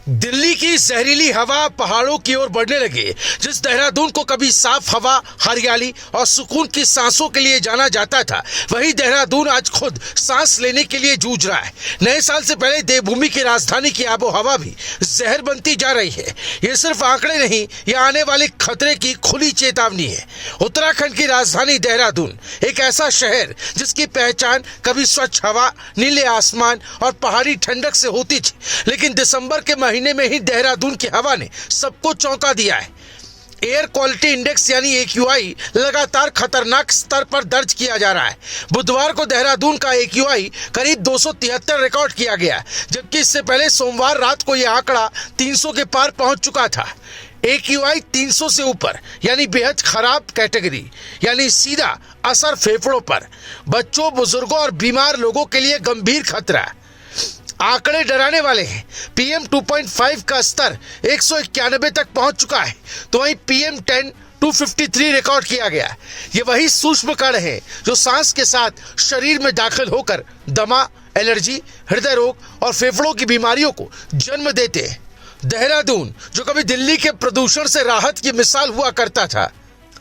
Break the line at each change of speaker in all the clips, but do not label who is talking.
दिल्ली की जहरीली हवा पहाड़ों की ओर बढ़ने लगी। जिस देहरादून को कभी साफ हवा, हरियाली और सुकून की सांसों के लिए जाना जाता था, वही देहरादून आज खुद सांस लेने के लिए जूझ रहा है। नए साल से पहले देवभूमि की राजधानी की आबो हवा भी जहर बनती जा रही है। ये सिर्फ आंकड़े नहीं, ये आने वाले खतरे की खुली चेतावनी है। उत्तराखंड की राजधानी देहरादून एक ऐसा शहर जिसकी पहचान कभी स्वच्छ हवा, नीले आसमान और पहाड़ी ठंडक से होती थी, लेकिन दिसंबर के महीने में ही देहरादून की हवा ने सबको चौंका दिया है। एयर क्वालिटी इंडेक्स यानी AQI लगातार खतरनाक स्तर पर दर्ज किया जा रहा है। बुधवार को देहरादून का AQI करीब 273 रिकॉर्ड किया गया, जबकि इससे पहले सोमवार रात को यह आंकड़ा 300 के पार पहुंच चुका था। AQI 300 से ऊपर यानी बेहद खराब कैटेगरी, यानी सीधा असर फेफड़ों पर। बच्चों, बुजुर्गों और बीमार लोगों के लिए गंभीर खतरा। आंकड़े डराने वाले हैं। PM 2.5 का स्तर 191 तक पहुंच चुका है, तो वहीं PM10 253 रिकॉर्ड किया गया। ये वही सूक्ष्म कण है जो सांस के साथ शरीर में दाखिल होकर दमा, एलर्जी, हृदय रोग और फेफड़ों की बीमारियों को जन्म देते हैं। देहरादून, जो कभी दिल्ली के प्रदूषण से राहत की मिसाल हुआ करता था,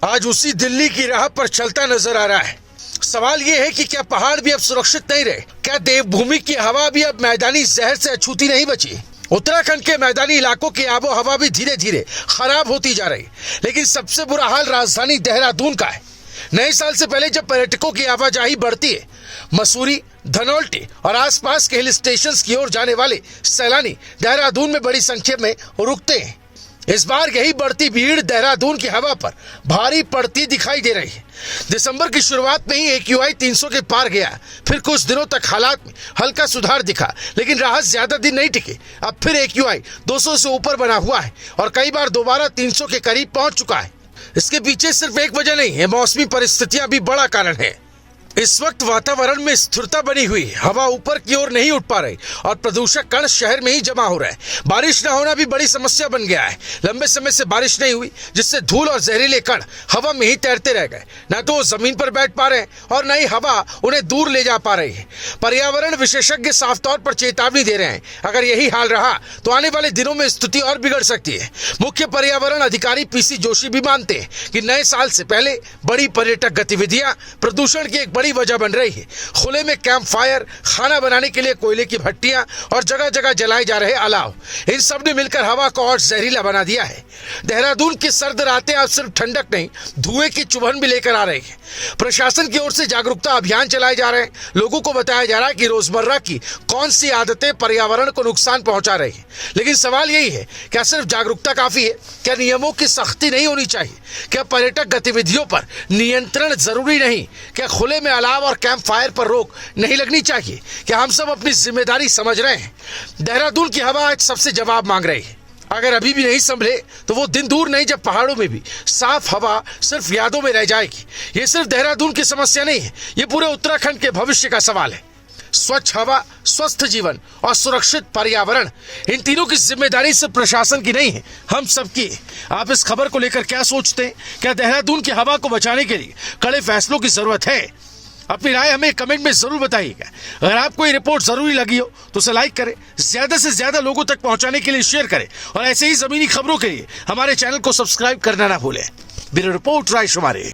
आज उसी दिल्ली की राह पर चलता नजर आ रहा है। सवाल यह है कि क्या पहाड़ भी अब सुरक्षित नहीं रहे? क्या देवभूमि की हवा भी अब मैदानी जहर से अछूती नहीं बची? उत्तराखंड के मैदानी इलाकों की आबो हवा भी धीरे धीरे खराब होती जा रही, लेकिन सबसे बुरा हाल राजधानी देहरादून का है। नए साल से पहले जब पर्यटकों की आवाजाही बढ़ती है, मसूरी, धनौल्टी और आसपास के हिल स्टेशंस की ओर जाने वाले सैलानी देहरादून में बड़ी संख्या में रुकते हैं। इस बार यही बढ़ती भीड़ देहरादून की हवा पर भारी पड़ती दिखाई दे रही है। दिसंबर की शुरुआत में ही AQI 300 के पार गया, फिर कुछ दिनों तक हालात में हल्का सुधार दिखा, लेकिन राहत ज्यादा दिन नहीं टिकी। अब फिर AQI 200 से ऊपर बना हुआ है और कई बार दोबारा 300 के करीब पहुंच चुका है। इसके पीछे सिर्फ एक वजह नहीं है, मौसमी परिस्थितियां भी बड़ा कारण है। इस वक्त वातावरण में स्थिरता बनी हुई है, हवा ऊपर की ओर नहीं उठ पा रही और प्रदूषक कण शहर में ही जमा हो रहा है। बारिश न होना भी बड़ी समस्या बन गया है। लंबे समय से बारिश नहीं हुई, जिससे धूल और जहरीले कण हवा में ही तैरते रह गए। न तो वो जमीन पर बैठ पा रहे हैं और न ही हवा उन्हें दूर ले जा पा रही है। पर्यावरण विशेषज्ञ साफ तौर पर चेतावनी दे रहे हैं, अगर यही हाल रहा तो आने वाले दिनों में स्थिति और बिगड़ सकती है। मुख्य पर्यावरण अधिकारी PC जोशी भी मानते हैं कि नए साल से पहले बड़ी पर्यटक गतिविधियां प्रदूषण की एक बड़ी वजह बन रही है। खुले में कैंप फायर, खाना बनाने के लिए कोयले की भट्टियां और जगह जगह जलाए जा रहे अलाव, इन सब ने मिलकर हवा को और जहरीला बना दिया है। देहरादून की सर्द रातें अब सिर्फ ठंडक नहीं, धुएं की चुभन भी लेकर आ रही है। प्रशासन की ओर से जागरूकता अभियान चलाए जा रहे हैं। लोगों को बताया जा रहा है कि रोजमर्रा की कौन सी आदतें पर्यावरण को नुकसान पहुंचा रही है। लेकिन सवाल यही है, क्या सिर्फ जागरूकता काफी है? क्या नियमों की सख्ती नहीं होनी चाहिए? क्या पर्यटक गतिविधियों पर नियंत्रण जरूरी नहीं? क्या खुले में अलाव और कैंप फायर पर रोक नहीं लगनी चाहिए? क्या हम सब अपनी जिम्मेदारी समझ रहे हैं? देहरादून की हवा आज सबसे जवाब मांग रही है। अगर अभी भी नहीं संभले तो वो दिन दूर नहीं जब पहाड़ों में भी साफ हवा सिर्फ यादों में रह जाएगी। ये सिर्फ देहरादून की समस्या नहीं है, ये पूरे उत्तराखंड के भविष्य का सवाल है। स्वच्छ हवा, स्वस्थ जीवन और सुरक्षित पर्यावरण, इन तीनों की जिम्मेदारी सिर्फ प्रशासन की नहीं है, हम सबकी। आप इस खबर को लेकर क्या सोचते हैं? क्या देहरादून की हवा को बचाने के लिए कड़े फैसलों की जरूरत है? अपनी राय हमें कमेंट में जरूर बताइएगा। अगर आपको ये रिपोर्ट जरूरी लगी हो तो उसे लाइक करें, ज्यादा से ज्यादा लोगों तक पहुंचाने के लिए शेयर करें और ऐसे ही जमीनी खबरों के लिए हमारे चैनल को सब्सक्राइब करना ना भूलें। ब्यूरो रिपोर्ट, राय शुमारी।